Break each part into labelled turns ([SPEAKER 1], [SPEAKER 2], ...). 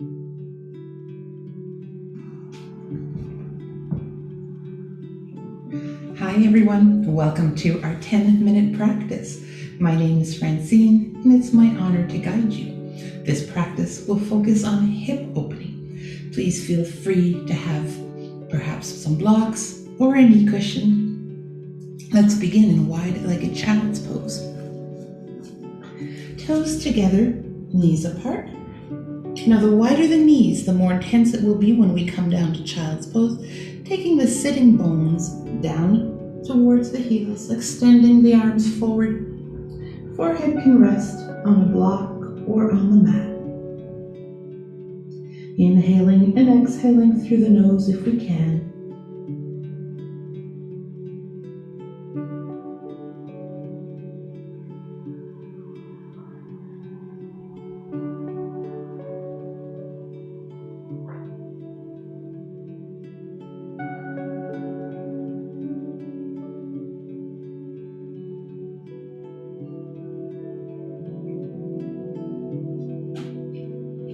[SPEAKER 1] Hi everyone, welcome to our 10-minute practice. My name is Francine and it's my honor to guide you. This practice will focus on hip opening. Please feel free to have perhaps some blocks or a knee cushion. Let's begin in wide-legged child's pose. Toes together, knees apart. Now the wider the knees, the more intense it will be when we come down to child's pose, taking the sitting bones down towards the heels, extending the arms forward. Forehead can rest on a block or on the mat. Inhaling and exhaling through the nose if we can.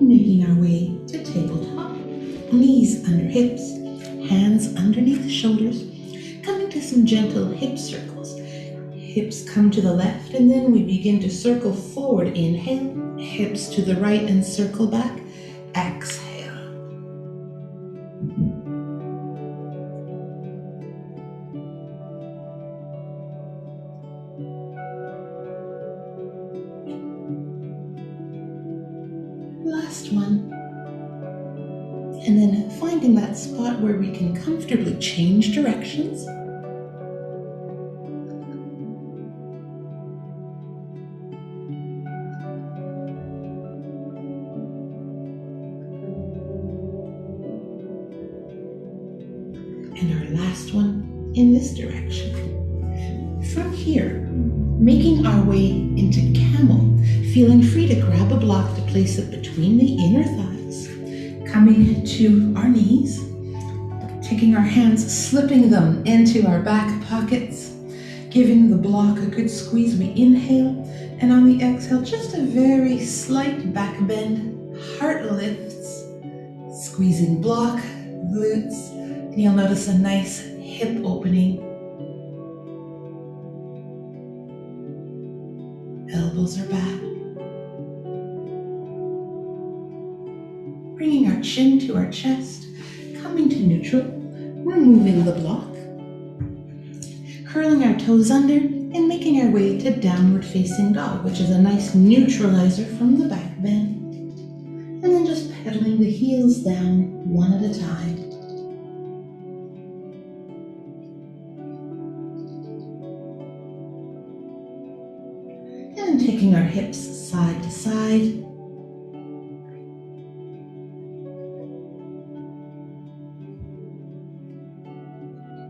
[SPEAKER 1] Making our way to tabletop, knees under hips, hands underneath the shoulders, coming to some gentle hip circles. Hips come to the left and then we begin to circle forward. Inhale, hips to the right and circle back. Exhale. Last one. And then finding that spot where we can comfortably change directions. And our last one in this direction. From here, making our way into camel, feeling free to grab a block to place it between the inner thighs, coming to our knees, taking our hands, slipping them into our back pockets, giving the block a good squeeze. We inhale, and on the exhale, just a very slight back bend, heart lifts, squeezing block, glutes, and you'll notice a nice hip opening. Elbows are back. Bringing our chin to our chest, coming to neutral, removing the block. Curling our toes under and making our way to downward facing dog, which is a nice neutralizer from the back bend. And then just pedaling the heels down one at a time. And taking our hips side to side.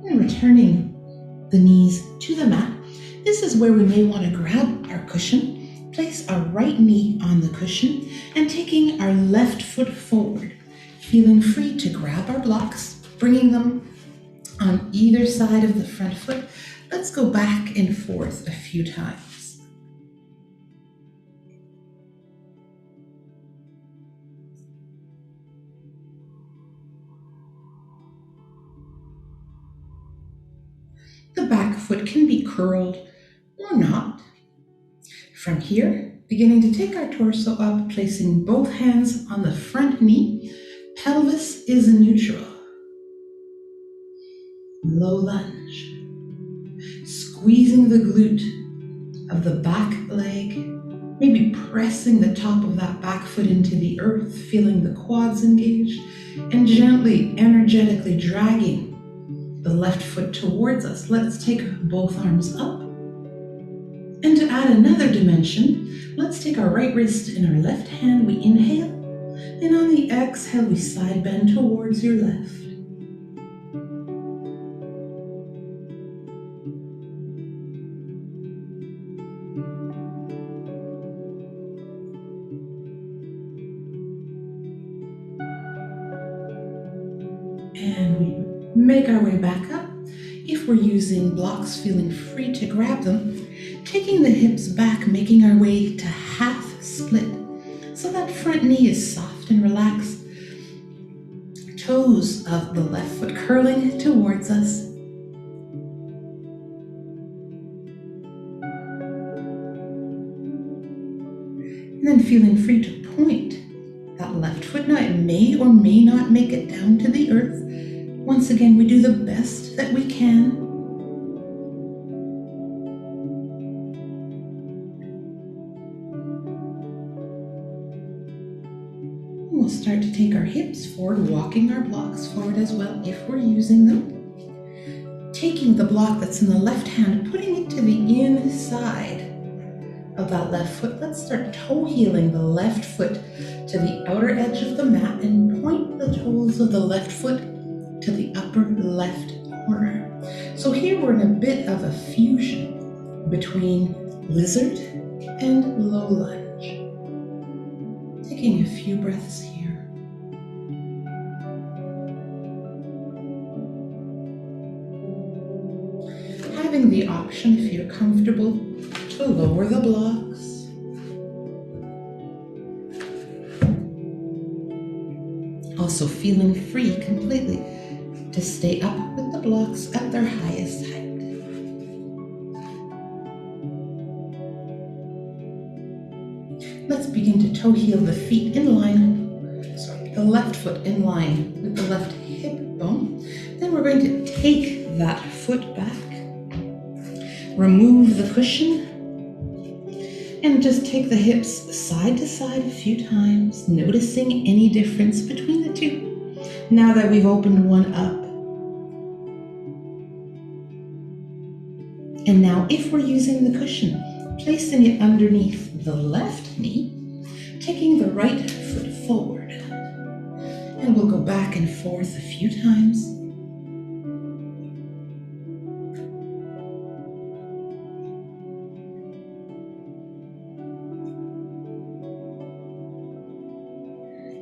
[SPEAKER 1] And returning the knees to the mat. This is where we may want to grab our cushion, place our right knee on the cushion, and taking our left foot forward, feeling free to grab our blocks, bringing them on either side of the front foot. Let's go back and forth a few times. The back foot can be curled or not. From here, beginning to take our torso up, placing both hands on the front knee. Pelvis is neutral. Low lunge. Squeezing the glute of the back leg, maybe pressing the top of that back foot into the earth, feeling the quads engaged, and gently, energetically dragging the left foot towards us. Let's take both arms up. And to add another dimension, let's take our right wrist in our left hand. We inhale, and on the exhale, we side bend towards your left. And we make our way back up. If we're using blocks, feeling free to grab them, taking the hips back, making our way to half split. so that front knee is soft and relaxed. Toes of the left foot curling towards us. And then feeling free to point that left foot. Now it may or may not make it down to the earth. Once again, we do the best that we can. We'll start to take our hips forward, walking our blocks forward as well if we're using them. Taking the block that's in the left hand, putting it to the inside of that left foot. Let's start toe heeling the left foot to the outer edge of the mat and point the toes of the left foot to the upper left corner. So here we're in a bit of a fusion between lizard and low lunge. Taking a few breaths here. Having the option, if you're comfortable, to lower the blocks. Also feeling free completely to stay up with the blocks at their highest height. Let's begin to toe heel the feet in line, the left foot in line with the left hip bone. Then we're going to take that foot back, remove the cushion, and just take the hips side to side a few times, noticing any difference between the two. Now that we've opened one up. And now if we're using the cushion, placing it underneath the left knee, taking the right foot forward. And we'll go back and forth a few times.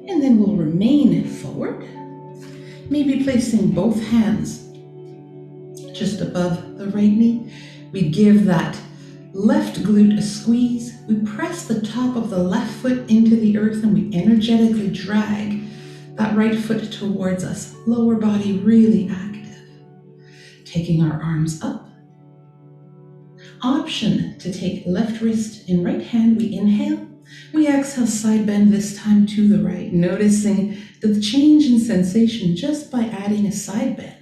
[SPEAKER 1] And then we'll remain forward, maybe placing both hands just above the right knee. We give that left glute a squeeze. We press the top of the left foot into the earth and we energetically drag that right foot towards us. Lower body really active. Taking our arms up. Option to take left wrist in right hand. We inhale. We exhale, side bend this time to the right, noticing the change in sensation just by adding a side bend.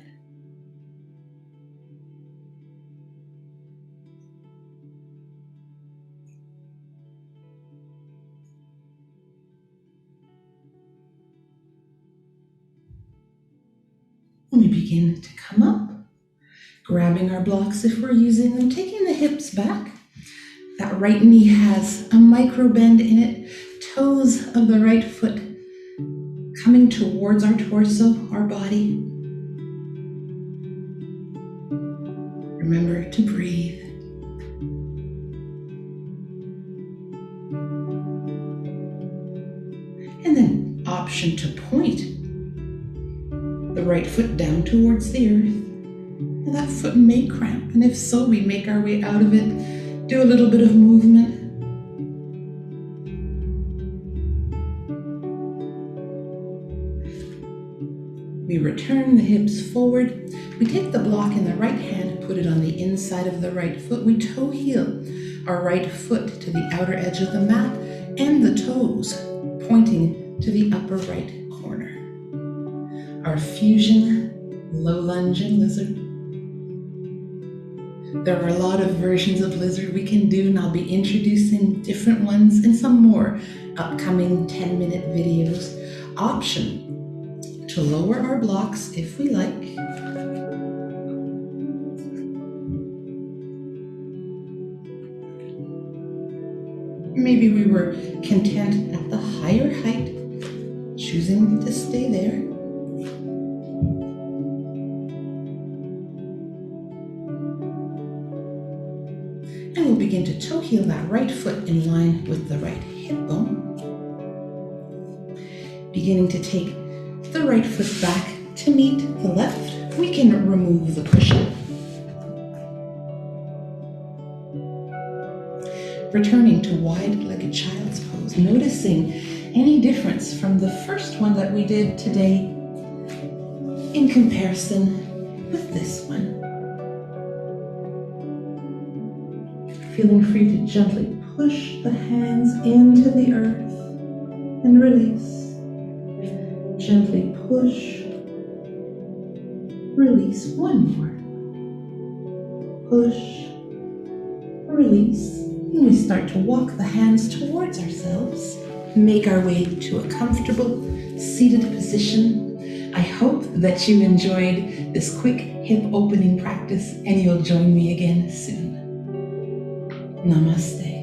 [SPEAKER 1] When we begin to come up, grabbing our blocks if we're using them, taking the hips back. That right knee has a micro bend in it, toes of the right foot coming towards our torso, our body. Remember to breathe. And then option to point the right foot down towards the earth. And that foot may cramp, and if so, we make our way out of it. Do a little bit of movement. We return the hips forward. We take the block in the right hand, put it on the inside of the right foot. We toe heel our right foot to the outer edge of the mat and the toes pointing to the upper right corner. Our fusion, low lunge and lizard. There are a lot of versions of lizard we can do, and I'll be introducing different ones in some more upcoming 10-minute videos. Option to lower our blocks if we like. Maybe we were content at the higher height, choosing to stay there. And we'll begin to toe heel that right foot in line with the right hip bone. Beginning to take the right foot back to meet the left. We can remove the cushion. returning to wide-legged child's pose, noticing any difference from the first one that we did today in comparison with this one. Feeling free to gently push the hands into the earth and release. Gently push, release. One more. Push, release. And we start to walk the hands towards ourselves. Make our way to a comfortable seated position. I hope that you enjoyed this quick hip opening practice and you'll join me again soon. Namaste.